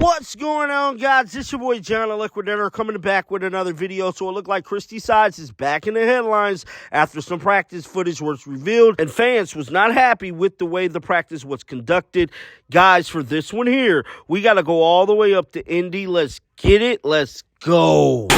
What's going on, guys? This your boy John the Liquidator coming back with another video. So it looked like Christie Sides is back in the headlines after some practice footage was revealed, and fans was not happy with the way the practice was conducted. Guys, for this one here, we got to go all the way up to Indy. Let's get it. Let's go.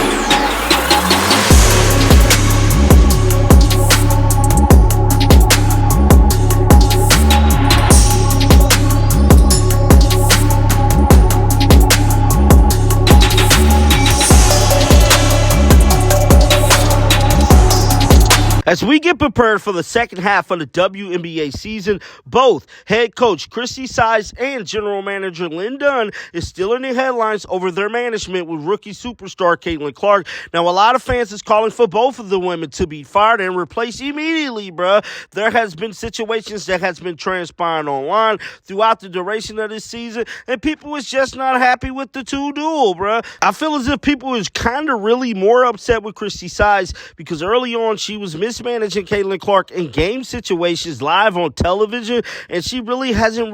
As we get prepared for the second half of the WNBA season, both head coach Christie Sides and general manager Lynn Dunn is still in the headlines over their management with rookie superstar Caitlin Clark. Now, a lot of fans is calling for both of the women to be fired and replaced immediately, bruh. There has been situations that has been transpiring online throughout the duration of this season, and people is just not happy with the two duel, bruh. I feel as if people is kind of really more upset with Christie Sides because early on she was mismanaging Caitlin Clark in game situations live on television, and she really hasn't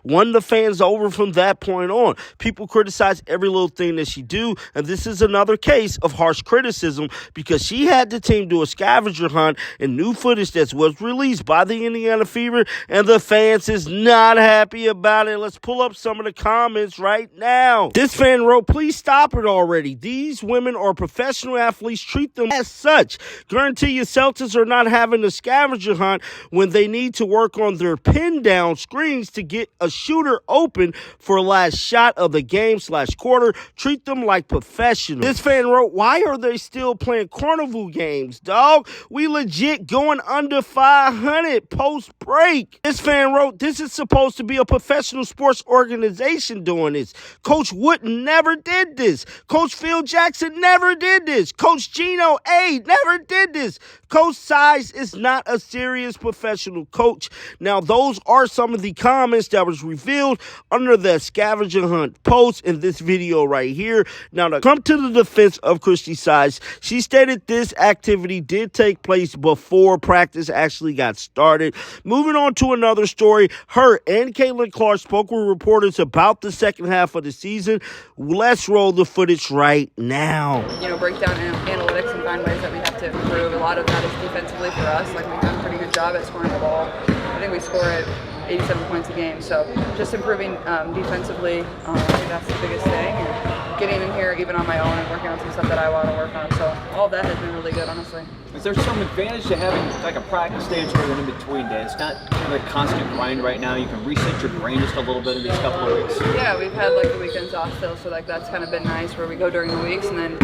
won the fans over from that point on. People criticize every little thing that she do, and this is another case of harsh criticism because she had the team do a scavenger hunt and new footage that was released by the Indiana Fever, and the fans is not happy about it. Let's pull up some of the comments right now. This fan wrote, "Please stop it already. These women are professional athletes. Treat them as such. Guarantee your Celtics are not having a scavenger hunt when they need to work on their pin down screens to get a shooter open for last shot of the game/quarter. Treat them like professionals." This fan wrote, "Why are they still playing carnival games, dog? We legit going under 500 post break." This fan wrote, "This is supposed to be a professional sports organization doing this. Coach Wooden never did this. Coach Phil Jackson never did this. Coach Gino A never did this. Coach Size is not a serious professional coach." Now, those are some of the comments that was revealed under the scavenger hunt post in this video right here. Now, to come to the defense of Christie Sides, she stated this activity did take place before practice actually got started. Moving on to another story, her and Caitlin Clark spoke with reporters about the second half of the season. Let's roll the footage right now. Break down analytics and find ways that we have to improve. A lot of that is defensively for us. We've done a pretty good job at scoring the ball. I think we score at 87 points a game. So just improving defensively, I think that's the biggest thing. And getting in here even on my own and working on some stuff that I want to work on. So all of that has been really good, honestly. Is there some advantage to having like a practice day and sort of an in-between day? It's not kind of a constant grind right now. You can reset your brain just a little bit in these couple of weeks. Yeah, we've had the weekends off still, so that's kind of been nice where we go during the weeks and then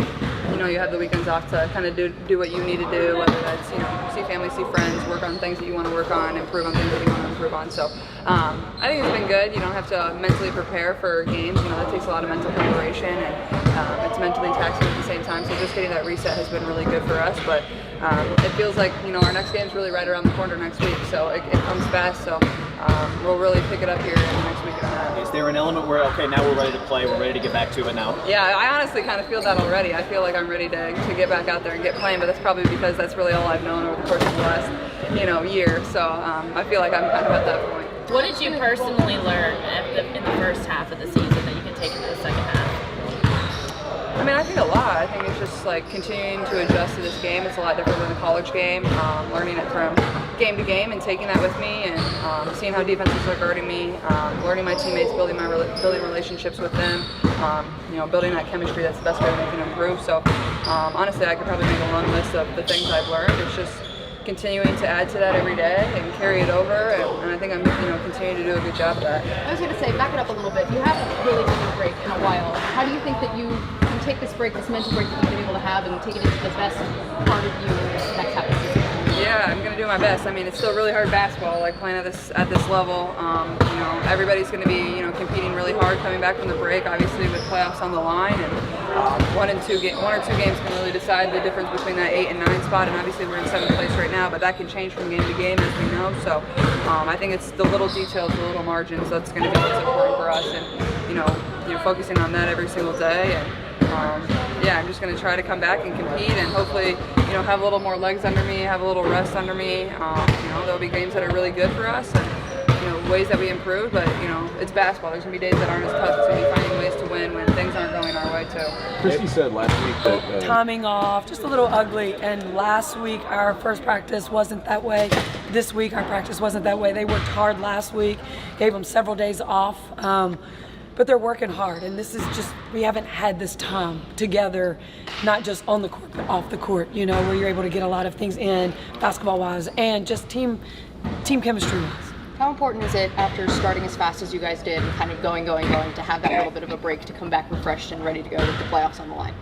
you have the weekends off to kind of do what you need to do, whether that's, see family, see friends, work on things that you want to work on, improve on things that you want to improve on. So I think it's been good. You don't have to mentally prepare for games. That takes a lot of mental preparation, and it's mentally taxing at the same time. So just getting that reset has been really good for us. But it feels like, our next game is really right around the corner next week. So it comes fast. So we'll really pick it up here in the next week and a half. Is there an element where, okay, now we're ready to play, we're ready to get back to it now? Yeah, I honestly kind of feel that already. I feel like I'm ready to get back out there and get playing, but that's probably because that's really all I've known over the course of the last, year. So I feel like I'm kind of at that point. What did you personally learn in the first half of the season that you can take into the second half? I think a lot. I think it's just continuing to adjust to this game. It's a lot different than the college game. Learning it from game to game and taking that with me and seeing how defenses are guarding me, learning my teammates, building relationships with them, building that chemistry. That's the best way we can improve. So honestly, I could probably make a long list of the things I've learned. It's just continuing to add to that every day and carry it over, and I think I'm continuing to do a good job of that. I was going to say, back it up a little bit. You haven't really taken a break in a while. How do you think that you can take this break, this mental break that you've been able to have, and take it into the best part of you in this next half of the season? Yeah, I'm going to do my best. It's still really hard basketball, playing at this level. Everybody's going to be, competing really hard coming back from the break, obviously with playoffs on the line, and one or two games can really decide the difference between that 8 and 9 spot, and obviously we're in 7th place right now, but that can change from game to game, as we know. So I think it's the little details, the little margins that's going to be what's important for us, and focusing on that every single day. And I'm just going to try to come back and compete, and hopefully, have a little more legs under me, have a little rest under me. There'll be games that are really good for us, and ways that we improve. But it's basketball. There's going to be days that aren't as tough. It's going to be finding ways to win. Christie said last week that timing off, just a little ugly. And last week our first practice wasn't that way. This week our practice wasn't that way. They worked hard last week, gave them several days off, but they're working hard. And this is just, we haven't had this time together, not just on the court but off the court. You know, where you're able to get a lot of things in basketball-wise and just team chemistry-wise. How important is it after starting as fast as you guys did and kind of going to have that little bit of a break to come back refreshed and ready to go with the playoffs on the line?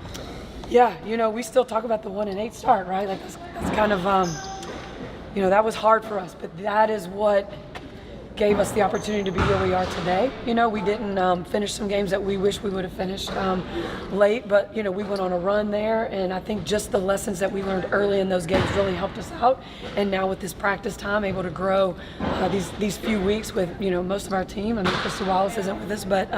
Yeah, you know, we still talk about the 1-8 start, right? Like that's kind of, you know, that was hard for us, but that is what gave us the opportunity to be where we are today. You know, we didn't finish some games that we wish we would have finished late, but, you know, we went on a run there, and I think just the lessons that we learned early in those games really helped us out. And now with this practice time, able to grow these few weeks with, you know, most of our team. I mean, Christy Wallace isn't with us, but,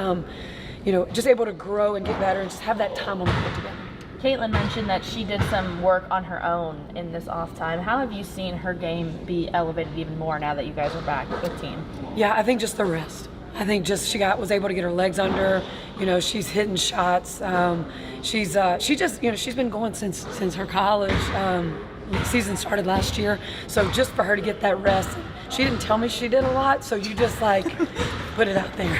you know, just able to grow and get better and just have that time on the court together. Caitlin mentioned that she did some work on her own in this off time. How have you seen her game be elevated even more now that you guys are back with team? Yeah, I think just the rest. I think just she was able to get her legs under. You know, she's hitting shots. She just, you know, she's been going since her college season started last year. So just for her to get that rest, she didn't tell me she did a lot. So you just like put it out there.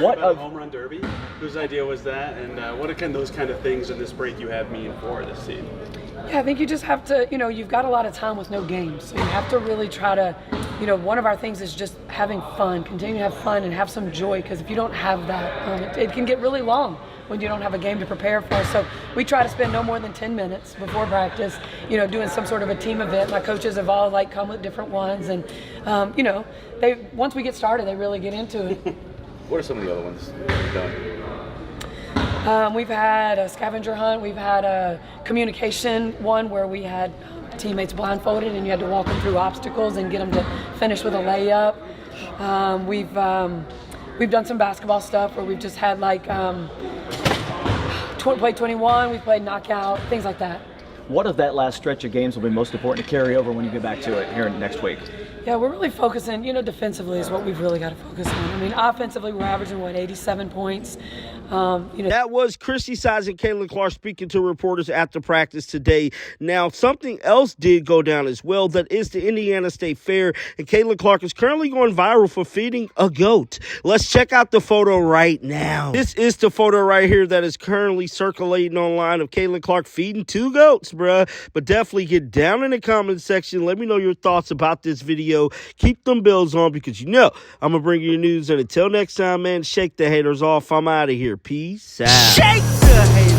What a home run derby? Whose idea was that? And what can those kind of things in this break you have mean for this team? Yeah, I think you just have to, you know, you've got a lot of time with no games. So you have to really try to, you know, one of our things is just having fun, continue to have fun and have some joy, because if you don't have that, it can get really long when you don't have a game to prepare for. So we try to spend no more than 10 minutes before practice, you know, doing some sort of a team event. My coaches have all like come with different ones, and you know, once we get started, they really get into it. what are some of the other ones you've done? We've had a scavenger hunt. We've had a communication one where we had teammates blindfolded and you had to walk them through obstacles and get them to finish with a layup. We've done some basketball stuff where we've just had like played 21. We've played knockout, things like that. What of that last stretch of games will be most important to carry over when you get back to it here next week? Yeah, we're really focusing, you know, defensively is what we've really got to focus on. I mean, offensively, we're averaging, 87 points. You know. That was Christie Sides and Caitlin Clark speaking to reporters after practice today. Now, something else did go down as well. That is the Indiana State Fair, and Caitlin Clark is currently going viral for feeding a goat. Let's check out the photo right now. This is the photo right here that is currently circulating online of Caitlin Clark feeding 2 goats, bruh. But definitely get down in the comment section. Let me know your thoughts about this video. Keep them bells on, because you know I'm going to bring you news. And until next time, man, shake the haters off. I'm out of here. Peace out. Shake the haters.